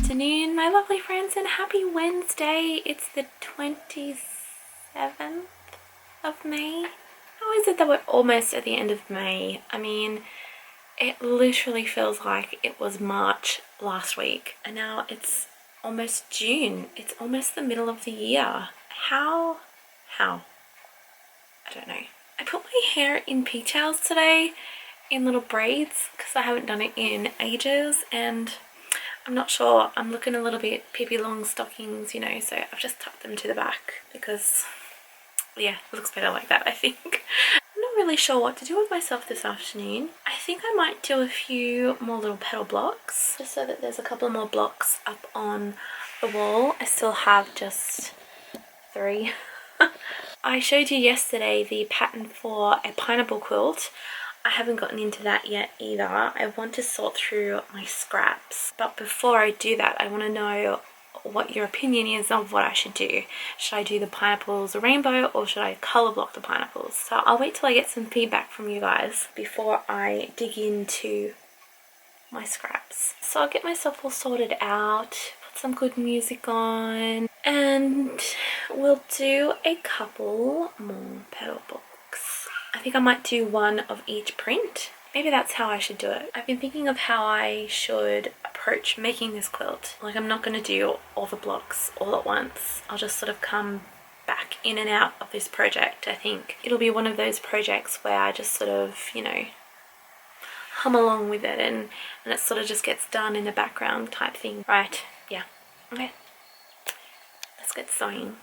afternoon, my lovely friends, and happy Wednesday. It's the 27th of May. How is it that we're almost at the end of May? I mean, it literally feels like it was March last week, and now it's almost June. It's almost the middle of the year. How? I don't know. I put my hair in pigtails today in little braids because I haven't done it in ages, and I'm not sure. I'm looking a little bit Pippi Longstockings, you know, so I've just tucked them to the back because, yeah, it looks better like that, I think. I'm not really sure what to do with myself this afternoon. I think I might do a few more little petal blocks, just so that there's a couple more blocks up on the wall. I still have just 3. I showed you yesterday the pattern for a pineapple quilt. I haven't gotten into that yet either. I want to sort through my scraps, but before I do that, I want to know what your opinion is of what I should do. Should I do the pineapples rainbow, or should I colour block the pineapples? So I'll wait till I get some feedback from you guys before I dig into my scraps. So I'll get myself all sorted out, put some good music on, and we'll do a couple more petal blocks. I think I might do one of each print. Maybe that's how I should do it. I've been thinking of how I should approach making this quilt. Like, I'm not going to do all the blocks all at once. I'll just sort of come back in and out of this project. I think it'll be one of those projects where I just sort of, you know, hum along with it and it sort of just gets done in the background type thing. Right, yeah. Okay. Let's get sewing.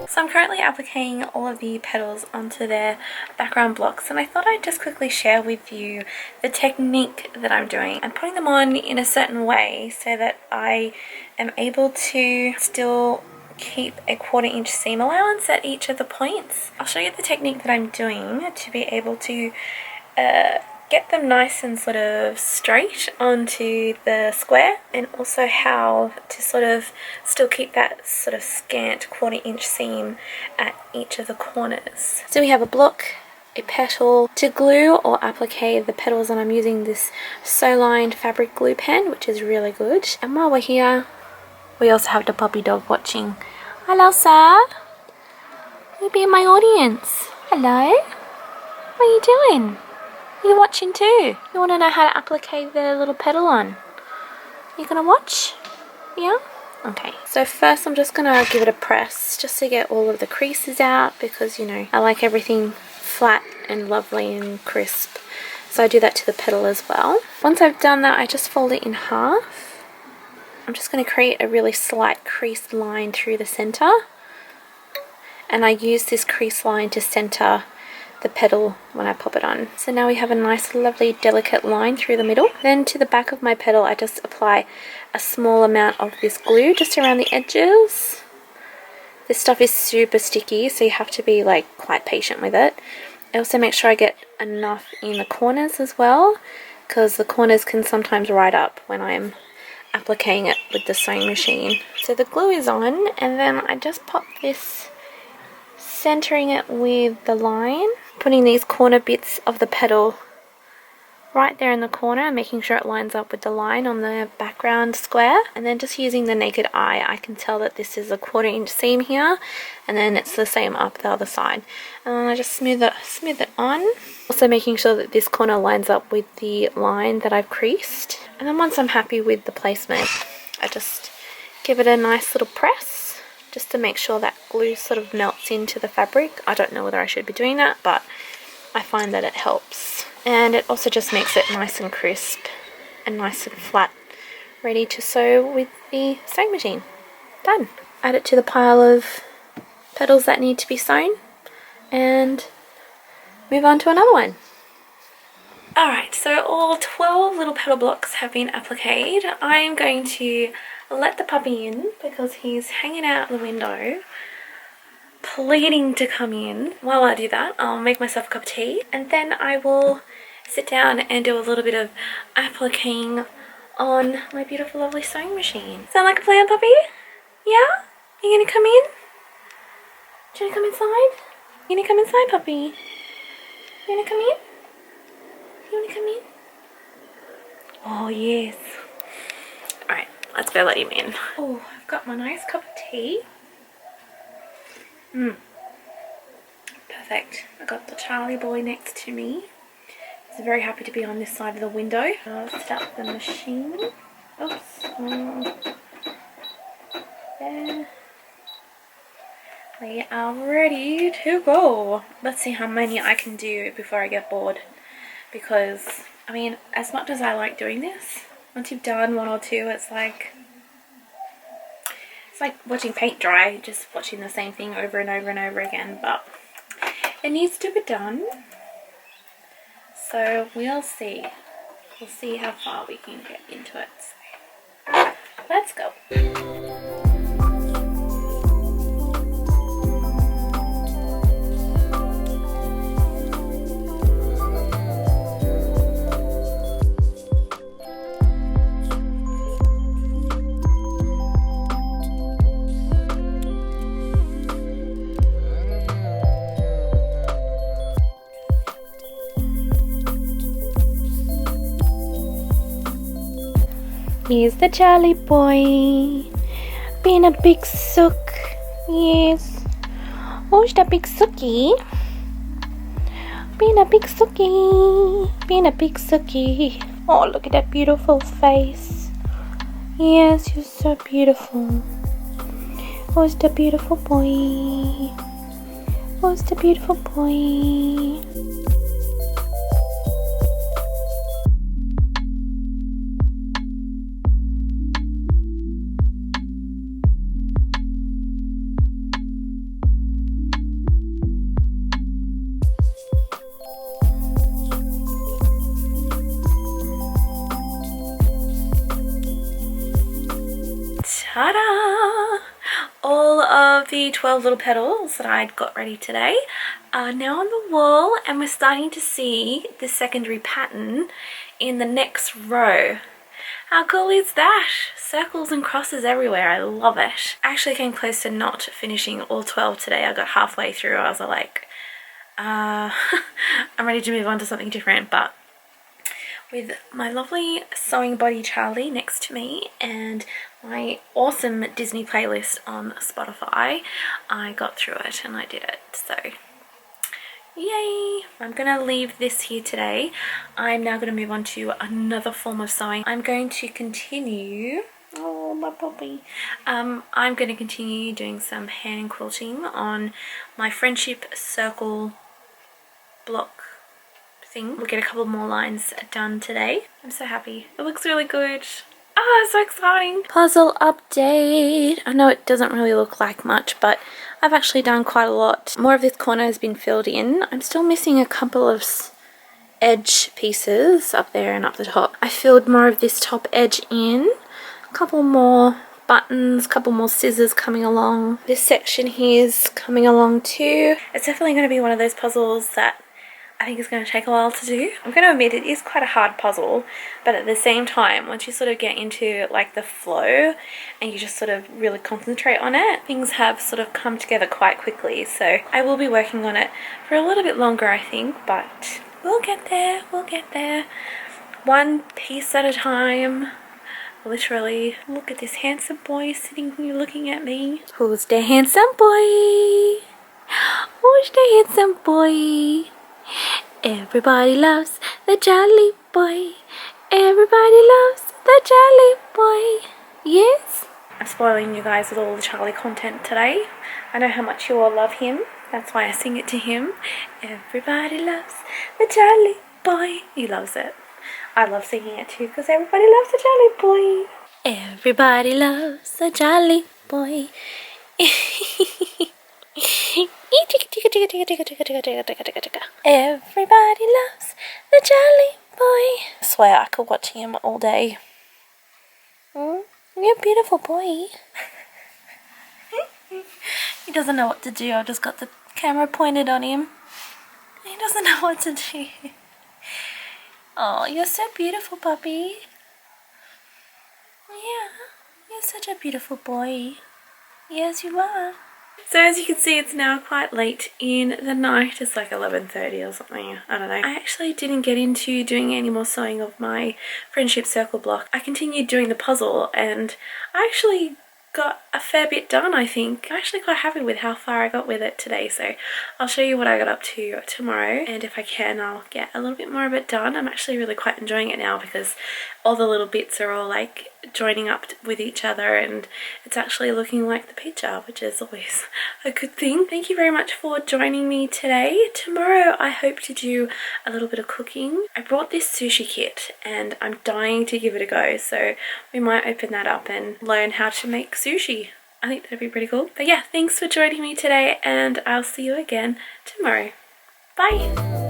So I'm currently applying all of the petals onto their background blocks, and I thought I'd just quickly share with you the technique that I'm doing. I'm putting them on in a certain way so that I am able to still keep a 1/4 inch seam allowance at each of the points. I'll show you the technique that I'm doing to be able to get them nice and sort of straight onto the square, and also how to sort of still keep that sort of scant 1/4 inch seam at each of the corners. So we have a block, a petal. To glue or applique the petals, and I'm using this SNAIL fabric glue pen, which is really good. And while we're here, we also have the puppy dog watching. Hello, sir. You be in my audience. Hello. What are you doing? You're watching too. You want to know how to applique the little petal on? You gonna watch? Yeah? Okay. So first I'm just gonna give it a press just to get all of the creases out, because, you know, I like everything flat and lovely and crisp. So I do that to the petal as well. Once I've done that, I just fold it in half. I'm just going to create a really slight crease line through the center. And I use this crease line to center the petal when I pop it on. So now we have a nice lovely delicate line through the middle. Then to the back of my petal, I just apply a small amount of this glue just around the edges. This stuff is super sticky, so you have to be like quite patient with it. I also make sure I get enough in the corners as well, because the corners can sometimes ride up when I'm appliquing it with the sewing machine. So the glue is on, and then I just pop this, centering it with the line, putting these corner bits of the petal right there in the corner, making sure it lines up with the line on the background square. And then just using the naked eye, I can tell that this is a 1/4 inch seam here, and then it's the same up the other side. And then I just smooth it on, also making sure that this corner lines up with the line that I've creased. And then once I'm happy with the placement, I just give it a nice little press, just to make sure that glue sort of melts into the fabric. I don't know whether I should be doing that, but I find that it helps. And it also just makes it nice and crisp and nice and flat, ready to sew with the sewing machine. Done. Add it to the pile of petals that need to be sewn and move on to another one. Alright, so all 12 little petal blocks have been appliqued. I'm going to let the puppy in because he's hanging out the window, pleading to come in. While I do that, I'll make myself a cup of tea and then I will sit down and do a little bit of appliquing on my beautiful, lovely sewing machine. Sound like a plan, puppy? Yeah? You gonna come in? Do you wanna come inside? You gonna come inside, puppy? You wanna come in? You wanna come in? Oh, yes. Alright, let's go let him in. Oh, I've got my nice cup of tea. Perfect. I got the Charlie boy next to me. He's very happy to be on this side of the window. I'll start the machine. Oops. There. We are ready to go. Let's see how many I can do before I get bored. Because, I mean, as much as I like doing this, once you've done one or two, it's like watching paint dry, just watching the same thing over and over and over again, but it needs to be done. So we'll see. We'll see how far we can get into it. So, let's go. Here's the Charlie boy, being a big sook. Yes. Who's the big sookie? Being a big sookie. Being a big sookie. Oh, look at that beautiful face. Yes, you're so beautiful. Who's the beautiful boy? Who's the beautiful boy? Ta-da! All of the 12 little petals that I'd got ready today are now on the wall, and we're starting to see the secondary pattern in the next row. How cool is that? Circles and crosses everywhere. I love it. I actually came close to not finishing all 12 today. I got halfway through. I was like, I'm ready to move on to something different, but with my lovely sewing buddy Charlie next to me and my awesome Disney playlist on Spotify, I got through it and I did it. So yay! I'm gonna leave this here today. I'm now gonna move on to another form of sewing. I'm going to continue, oh my puppy, I'm going to continue doing some hand quilting on my friendship circle block thing. We'll get a couple more lines done today. I'm so happy. It looks really good. Ah, so exciting. Puzzle update. I know it doesn't really look like much, but I've actually done quite a lot. More of this corner has been filled in. I'm still missing a couple of edge pieces up there and up the top. I filled more of this top edge in. A couple more buttons, a couple more scissors coming along. This section here is coming along too. It's definitely going to be one of those puzzles that I think it's going to take a while to do. I'm going to admit it is quite a hard puzzle, but at the same time, once you sort of get into like the flow and you just sort of really concentrate on it, things have sort of come together quite quickly. So I will be working on it for a little bit longer, I think, but we'll get there, we'll get there. One piece at a time. Literally. Look at this handsome boy sitting here looking at me. Who's the handsome boy? Who's the handsome boy? Everybody loves the Charlie boy. Everybody loves the Charlie boy. Yes? I'm spoiling you guys with all the Charlie content today. I know how much you all love him. That's why I sing it to him. Everybody loves the Charlie boy. He loves it. I love singing it too because everybody loves the Charlie boy. Everybody loves the Charlie boy. Everybody loves the Charlie boy. I swear I could watch him all day. You're a beautiful boy. He doesn't know what to do. I've just got the camera pointed on him. He doesn't know what to do. Oh, you're so beautiful, puppy. Yeah, you're such a beautiful boy. Yes, you are. So as you can see, it's now quite late in the night. It's like 11:30 or something. I don't know. I actually didn't get into doing any more sewing of my friendship circle block. I continued doing the puzzle and I actually got a fair bit done, I think. I'm actually quite happy with how far I got with it today, so I'll show you what I got up to tomorrow, and if I can I'll get a little bit more of it done. I'm actually really quite enjoying it now because all the little bits are all like joining up with each other and it's actually looking like the picture, which is always a good thing. Thank you very much for joining me today. Tomorrow I hope to do a little bit of cooking. I brought this sushi kit and I'm dying to give it a go, so we might open that up and learn how to make sushi. I think that'd be pretty cool. But yeah, thanks for joining me today and I'll see you again tomorrow. Bye!